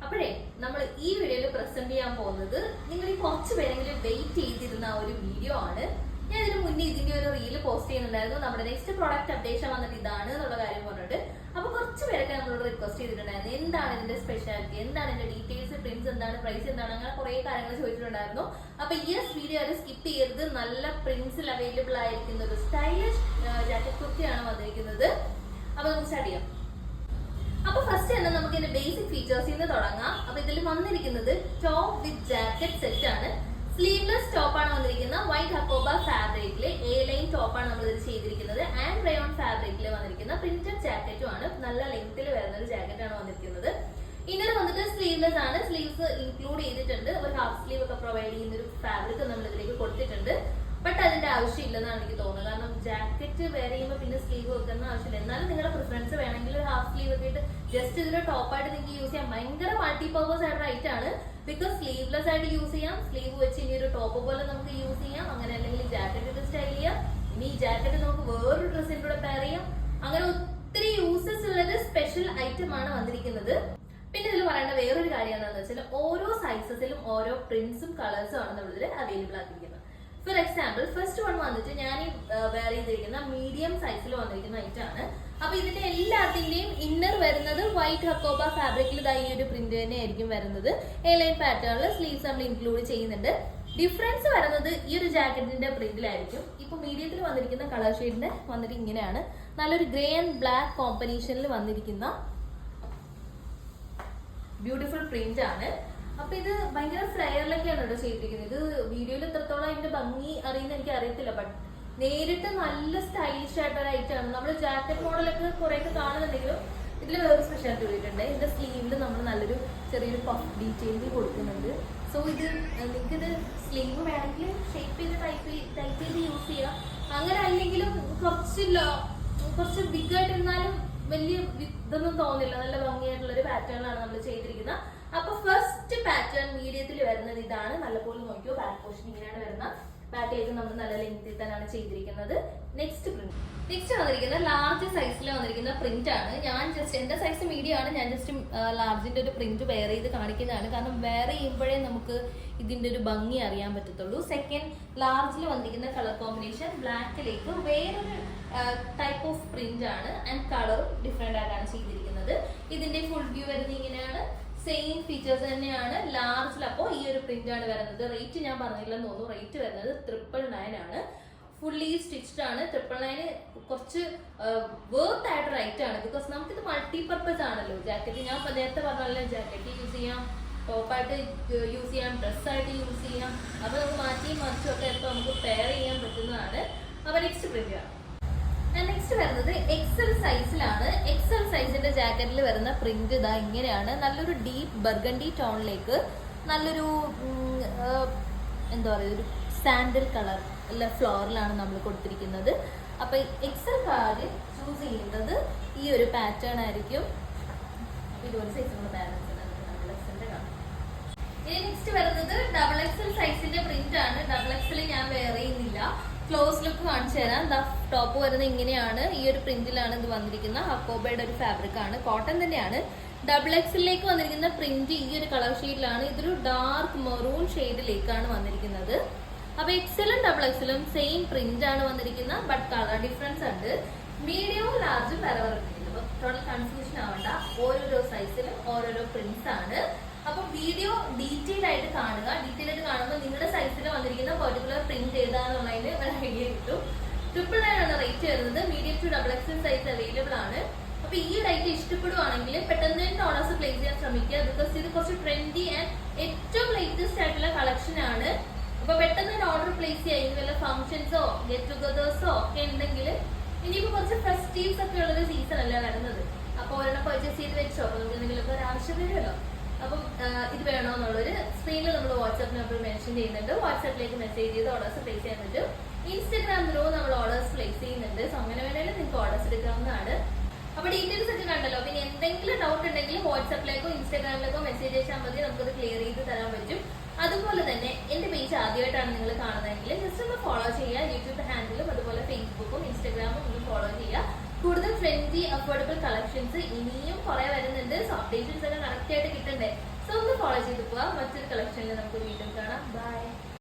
അപ്പോഴേ നമ്മൾ ഈ വീഡിയോയിൽ പ്രസന്റ് ചെയ്യാൻ പോകുന്നത് നിങ്ങൾ ഈ കുറച്ച് പേരെങ്കിലും വെയിറ്റ് ചെയ്തിരുന്ന ഒരു വീഡിയോ ആണ്. ഞാൻ ഇതിന് മുന്നേ ഇതിന്റെ ഒരു റീല് പോസ്റ്റ് ചെയ്യുന്നുണ്ടായിരുന്നു. നമ്മുടെ നെക്സ്റ്റ് പ്രോഡക്റ്റ് അപ്ഡേഷൻ വന്നിട്ട് ഇതാണ് എന്നുള്ള കാര്യം പറഞ്ഞിട്ട്. അപ്പൊ കുറച്ച് പേരൊക്കെ നമ്മളോട് റിക്വസ്റ്റ് ചെയ്തിട്ടുണ്ടായിരുന്നു, എന്താണ് ഇതിന്റെ സ്പെഷ്യാലിറ്റി, എന്താണ് ഇതിന്റെ ഡീറ്റെയിൽസ്, പ്രിന്റ്സ് എന്താണ്, പ്രൈസ് എന്താണ്, അങ്ങനെ കുറെ കാര്യങ്ങൾ ചോദിച്ചിട്ടുണ്ടായിരുന്നു. അപ്പൊ ഈ വീഡിയോ അത് സ്കിപ്പ് ചെയ്യരുത്. നല്ല പ്രിന്റ്സിൽ അവൈലബിൾ ആയിരിക്കുന്ന ഒരു സ്റ്റൈലിഷ് ജാക്കറ്റ് കുർത്തിയാണ് വന്നിരിക്കുന്നത്. അപ്പൊ നമുക്ക് സ്റ്റാർട്ട് ചെയ്യാം. അപ്പൊ ഫസ്റ്റ് തന്നെ നമുക്ക് ഇതിന്റെ ബേസിക് ഫീച്ചേഴ്സിൽ നിന്ന് തുടങ്ങാം. അപ്പൊ ഇതിൽ വന്നിരിക്കുന്നത് ടോപ്പ് വിത്ത് ജാക്കറ്റ് സെറ്റ് ആണ്. സ്ലീവ്ലെസ് ടോപ്പാണ് വന്നിരിക്കുന്നത്. വൈറ്റ് ഹക്കോബ ഫാബ്രിക്കില് എ ലൈൻ ടോപ്പാണ് നമ്മൾ ഇത് ചെയ്തിരിക്കുന്നത്. ആൻഡ് റയോൺ ഫാബ്രിക്കിൽ വന്നിരിക്കുന്ന പ്രിന്റഡ് ജാക്കറ്റും ആണ്. നല്ല ലെങ്ത്തിൽ വരുന്ന ഒരു ജാക്കറ്റ് ആണ് വന്നിരിക്കുന്നത്. ഇന്നർ വന്നിട്ട് സ്ലീവ്ലെസ് ആണ്. സ്ലീവ്സ് ഇൻക്ലൂഡ് ചെയ്തിട്ടുണ്ട്. ഒരു ഹാഫ് സ്ലീവ് ഒക്കെ പ്രൊവൈഡ് ചെയ്യുന്ന ഒരു ഫാബ്രിക് നമ്മൾ ഇതിലേക്ക് കൊടുത്തിട്ടുണ്ട്. ബട്ട് അതിന്റെ ആവശ്യമില്ലെന്നാണ് എനിക്ക് തോന്നുന്നത്. കാരണം ജാക്കറ്റ് വെയർ ചെയ്യുമ്പോൾ പിന്നെ സ്ലീവ് വെക്കുന്ന ആവശ്യമില്ല. എന്നാലും നിങ്ങളുടെ പ്രിഫറൻസ് വേണമെങ്കിൽ ഒരു ഹാഫ് സ്ലീവ് ഒക്കെ ഇട്ട് ജസ്റ്റ് ഇതിന്റെ ടോപ്പായിട്ട് നിങ്ങൾക്ക് യൂസ് ചെയ്യാം. ഭയങ്കര മൾട്ടി പർപ്പസ് ആയിട്ട് റൈറ്റ് ആണ്. ബിക്കോസ് സ്ലീവ്ലെസ് ആയിട്ട് യൂസ് ചെയ്യാം, സ്ലീവ് വെച്ച് ഇനി ഒരു ടോപ്പ് പോലെ നമുക്ക് യൂസ് ചെയ്യാം. അങ്ങനെ അല്ലെങ്കിൽ ഈ ജാക്കറ്റ് ഇട്ട് സ്റ്റൈൽ ചെയ്യാം. ഇനി ഈ ജാക്കറ്റ് നമുക്ക് വേറൊരു ഡ്രസ്സിന്റെ കൂടെ പെയർ ചെയ്യാം. അങ്ങനെ ഒത്തിരി യൂസസ് ഉള്ളത് സ്പെഷ്യൽ ഐറ്റം ആണ് വന്നിരിക്കുന്നത്. പിന്നെ ഇതിൽ പറയേണ്ട വേറൊരു കാര്യം എന്താണെന്ന് വെച്ചാൽ ഓരോ സൈസസിലും ഓരോ പ്രിന്റ്സും കളേഴ്സും ആണ് നമ്മളിതിൽ അവൈലബിൾ ആക്കിയിരിക്കുന്നത്. ഫോർ എക്സാമ്പിൾ ഫസ്റ്റ് വൺ വന്നിട്ട് ഞാൻ ഈ വെയർ ചെയ്തിരിക്കുന്ന മീഡിയം സൈസിൽ വന്നിരിക്കുന്ന ഐറ്റം ആണ്. അപ്പൊ ഇതിന്റെ എല്ലാത്തിന്റെയും ഇന്നർ വരുന്നത് വൈറ്റ് ഹക്കോബ ഫാബ്രിക്കിൽ ഈ ഒരു പ്രിന്റ് തന്നെ ആയിരിക്കും വരുന്നത്. എ ലൈൻ പാറ്റേണിൽ സ്ലീവ്സ് നമ്മൾ ഇൻക്ലൂഡ് ചെയ്യുന്നുണ്ട്. ഡിഫറൻസ് വരുന്നത് ഈ ഒരു ജാക്കറ്റിന്റെ പ്രിന്റിലായിരിക്കും. ഇപ്പൊ മീഡിയത്തിൽ വന്നിരിക്കുന്ന കളർ ഷെയ്ഡിന്റെ വന്നിട്ട് ഇങ്ങനെയാണ്. നല്ലൊരു ഗ്രേ ആൻഡ് ബ്ലാക്ക് കോമ്പിനേഷനിൽ വന്നിരിക്കുന്ന ബ്യൂട്ടിഫുൾ പ്രിന്റ് ആണ്. അപ്പൊ ഇത് ഭയങ്കര ഫ്ലെയറിലൊക്കെയാണ് ഇവിടെ ചെയ്തിരിക്കുന്നത്. ഇത് വീഡിയോയിൽ എത്രത്തോളം അതിന്റെ ഭംഗി അറിയുന്ന എനിക്ക് അറിയത്തില്ല. ബട്ട് നേരിട്ട് നല്ല സ്റ്റൈലിഷ് ആയിട്ടൊരു ഐറ്റം ആണ്. നമ്മൾ ജാക്കറ്റ് മോഡലൊക്കെ കുറെയൊക്കെ കാണുന്നുണ്ടെങ്കിലും ഇതിൽ വേറെ സ്പെഷ്യാലിറ്റി ചെയ്തിട്ടുണ്ട്. ഇതിന്റെ സ്ലീവിൽ നമ്മൾ നല്ലൊരു ചെറിയൊരു പഫ് ഡീറ്റെയിലിംഗ് കൊടുക്കുന്നുണ്ട്. സോ ഇത് നിങ്ങൾക്കിത് സ്ലീവ് വേണമെങ്കിൽ ഷേപ്പ് ചെയ്ത് ടൈപ്പ് ചെയ്ത് യൂസ് ചെയ്യാം. അങ്ങനെ അല്ലെങ്കിലും കുറച്ച് ബിഗ് ആയിട്ടിരുന്നാലും വലിയ ഇതൊന്നും തോന്നില്ല. നല്ല ഭംഗിയായിട്ടുള്ള ഒരു പാറ്റേണിലാണ് നമ്മൾ ചെയ്തിരിക്കുന്നത്. അപ്പൊ ഫസ്റ്റ് പാറ്റേൺ മീഡിയത്തിൽ വരുന്നത് ഇതാണ്. നല്ലപോലെ നോക്കിയോ, ബാക്ക് പോർഷൻ ഇങ്ങനെയാണ് വരുന്നത്. ബാക്കിലേക്ക് നമ്മൾ നല്ല ലെങ്ത്തിൽ തന്നെയാണ് ചെയ്തിരിക്കുന്നത്. നെക്സ്റ്റ് വന്നിരിക്കുന്നത് ലാർജ് സൈസിൽ വന്നിരിക്കുന്ന പ്രിന്റ് ആണ്. ഞാൻ ജസ്റ്റ് എന്റെ സൈസ് മീഡിയം ആണ്. ഞാൻ ജസ്റ്റ് ലാർജിന്റെ ഒരു പ്രിന്റ് വെയർ ചെയ്ത് കാണിക്കുന്നതാണ്. കാരണം വെയർ ചെയ്യുമ്പോഴേ നമുക്ക് ഇതിന്റെ ഒരു ഭംഗി അറിയാൻ പറ്റത്തുള്ളൂ. സെക്കൻഡ് ലാർജിൽ വന്നിരിക്കുന്ന കളർ കോമ്പിനേഷൻ ബ്ലാക്കിലേക്ക് വേറൊരു ടൈപ്പ് ഓഫ് പ്രിന്റ് ആണ്. ആൻഡ് കളറും ഡിഫറെന്റ് ആയിട്ടാണ് ചെയ്തിരിക്കുന്നത്. ഇതിന്റെ ഫുൾ വ്യൂ വരുന്നത് ഇങ്ങനെയാണ്. സെയിം ഫീച്ചേഴ്സ് തന്നെയാണ് ലാർജിൽ. അപ്പോൾ ഈ ഒരു പ്രിന്റ് ആണ് വരുന്നത്. റേറ്റ് ഞാൻ പറഞ്ഞില്ലെന്ന് തോന്നുന്നു. റേറ്റ് വരുന്നത് 999 ആണ്. ഫുള്ളി സ്റ്റിച്ച്ഡ് ആണ്. 999 കുറച്ച് വർത്ത് ആയിട്ട് റേറ്റ് ആണ്. ബിക്കോസ് നമുക്കിത് മൾട്ടി പർപ്പസ് ആണല്ലോ. ജാക്കറ്റ് ഞാൻ നേരത്തെ പറഞ്ഞല്ലോ, ജാക്കറ്റ് യൂസ് ചെയ്യാം, ടോപ്പായിട്ട് യൂസ് ചെയ്യാം, ഡ്രസ്സായിട്ട് യൂസ് ചെയ്യാം. അപ്പൊ നമുക്ക് മാറ്റിയും മറിച്ചും ഒക്കെ ഇപ്പൊ നമുക്ക് പെയർ ചെയ്യാൻ പറ്റുന്നതാണ്. അപ്പൊ നെക്സ്റ്റ് പ്രിന്റ് ആണ്. നെക്സ്റ്റ് വരുന്നത് എക്സൽ സൈസിലാണ്. എക്സൽ സൈസിന്റെ ജാക്കറ്റിൽ വരുന്ന പ്രിന്റ് ഇതാ ഇങ്ങനെയാണ്. നല്ലൊരു ഡീപ്പ് ബർഗണ്ടി ടോണിലേക്ക് നല്ലൊരു എന്താ പറയുക, ഒരു സാൻഡൽ കളർ ഫ്ലോറിലാണ് നമ്മൾ കൊടുത്തിരിക്കുന്നത്. അപ്പൊ എക്സൽ കാർഡ് ചൂസ് ചെയ്യുന്നത് ഈ ഒരു പാറ്റേൺ ആയിരിക്കും. ഇതൊരു സൈസിലുള്ള ബാലൻസ് ഇനി നെക്സ്റ്റ് വരുന്നത് ഡബിൾ എക്സൽ സൈസിന്റെ പ്രിന്റ് ആണ്. ഡബിൾ എക്സൽ ഞാൻ വെയർ ചെയ്യുന്നില്ല. ക്ലോസ് ലുക്ക് കാണിച്ചു തരാം. ടോപ്പ് വരുന്നത് ഇങ്ങനെയാണ്. ഈ ഒരു പ്രിന്റിലാണ് ഇത് വന്നിരിക്കുന്നത്. ഹക്കോബയുടെ ഒരു ഫാബ്രിക് ആണ്, കോട്ടൺ തന്നെയാണ്. ഡബിൾ എക്സിലേക്ക് വന്നിരിക്കുന്ന പ്രിന്റ് ഈ ഒരു കളർ ഷെയ്ഡിലാണ്. ഇതൊരു ഡാർക്ക് മെറൂൺ ഷെയ്ഡിലേക്കാണ് വന്നിരിക്കുന്നത്. അപ്പൊ എക്സലും ഡബിൾ എക്സലും സെയിം പ്രിന്റ് ആണ് വന്നിരിക്കുന്നത്. ബട്ട് കളർ ഡിഫറൻസ് ഉണ്ട്. മീഡിയവും ലാർജും വേറെ വേറെ പ്രിന്റ്. അപ്പൊ ടോട്ടൽ കൺഫ്യൂഷൻ ആവണ്ട. ഓരോരോ സൈസിലും ഓരോരോ പ്രിന്റ്സ് ആണ്. അപ്പൊ വീഡിയോ ഡീറ്റെയിൽ ആയിട്ട് കാണുക. ഡീറ്റെയിൽ ആയിട്ട് കാണുമ്പോൾ നിങ്ങളുടെ സൈസിൽ വന്നിരിക്കുന്ന പെർട്ടിക്കുലർ പ്രിന്റ് ഏതാണെന്നുള്ളതിന് ഒരു ഐഡിയ കിട്ടും. 999 ആണ് റേറ്റ് വരുന്നത്. Medium to double XL size available ആണ്. അപ്പൊ ഈ റേറ്റ് ഇഷ്ടപ്പെടുവാണെങ്കിൽ പെട്ടെന്ന് തന്നെ ഓർഡേഴ്സ് പ്ലേസ് ചെയ്യാൻ ശ്രമിക്കുക. ബിക്കോസ് ഇത് കുറച്ച് ട്രെൻഡി ആൻഡ് ഏറ്റവും ലേറ്റസ്റ്റ് ആയിട്ടുള്ള കളക്ഷൻ ആണ്. അപ്പൊ പെട്ടെന്ന് തന്നെ ഓർഡർ പ്ലേസ് ചെയ്യാം. വല്ല ഫംഗ്ഷൻസോ ഗെറ്റ് ടുഗദേഴ്സോ ഒക്കെ ഉണ്ടെങ്കിൽ ഇനിയിപ്പോ കുറച്ച് ഫെസ്റ്റീവ്സ് ഒക്കെ ഉള്ളൊരു സീസൺ അല്ല വരുന്നത്. അപ്പൊ ഒരെണ്ണം പർച്ചേസ് ചെയ്ത് വെച്ചോ, നിങ്ങൾക്ക് എന്തെങ്കിലുമൊക്കെ ഒരു ആവശ്യം വരുമല്ലോ. അപ്പം ഇത് വേണമെന്നുള്ളൊരു സ്ക്രീനിൽ നമ്മൾ വാട്സ്ആപ്പ് നമ്പർ മെൻഷൻ ചെയ്യുന്നുണ്ട്. വാട്സ്ആപ്പിലേക്ക് മെസ്സേജ് ചെയ്ത് ഓർഡേഴ്സ് പ്ലേസ് ചെയ്യാൻ പറ്റും. ഇൻസ്റ്റാഗ്രാം ത്രൂ നമ്മൾ ഓർഡേഴ്സ് പ്ലേസ് ചെയ്യുന്നുണ്ട്. സോ അങ്ങനെ വേണമെങ്കിൽ നിങ്ങൾക്ക് ഓർഡേഴ്സ് എടുക്കാവുന്നതാണ്. അപ്പൊ ഡീറ്റെയിൽസ് ഒക്കെ കണ്ടല്ലോ. പിന്നെ എന്തെങ്കിലും ഡൗട്ട് ഉണ്ടെങ്കിൽ വാട്സ്ആപ്പിലേക്കോ ഇൻസ്റ്റാഗ്രാമിലേക്കോ മെസ്സേജ് അയച്ചാൽ മതി. നമുക്കത് ക്ലിയർ ചെയ്ത് തരാൻ പറ്റും. അതുപോലെ തന്നെ എന്റെ പേജ് ആദ്യമായിട്ടാണ് നിങ്ങൾ കാണുന്നതെങ്കിൽ ജസ്റ്റ് ഒന്ന് ഫോളോ ചെയ്യുക. യൂട്യൂബ് ഹാൻഡിലും അതുപോലെ ഫേസ്ബുക്കും ഇൻസ്റ്റാഗ്രാമും ഒന്ന് ഫോളോ ചെയ്യുക. കൂടുതൽ ഫ്രണ്ട്ലി അഫോർഡബിൾ അഫോർഡബിൾ കളക്ഷൻസ് ഇനിയും കുറെ വരുന്നുണ്ട്. സോ അപ്ഡേഷൻസ് ഒക്കെ കറക്റ്റ് ആയിട്ട് കിട്ടണ്ടേ. സോ ഒന്ന് ഫോളോ ചെയ്ത് പോവാം. മറ്റൊരു കളക്ഷനിൽ നമുക്ക് വീണ്ടും കാണാം. ബൈ.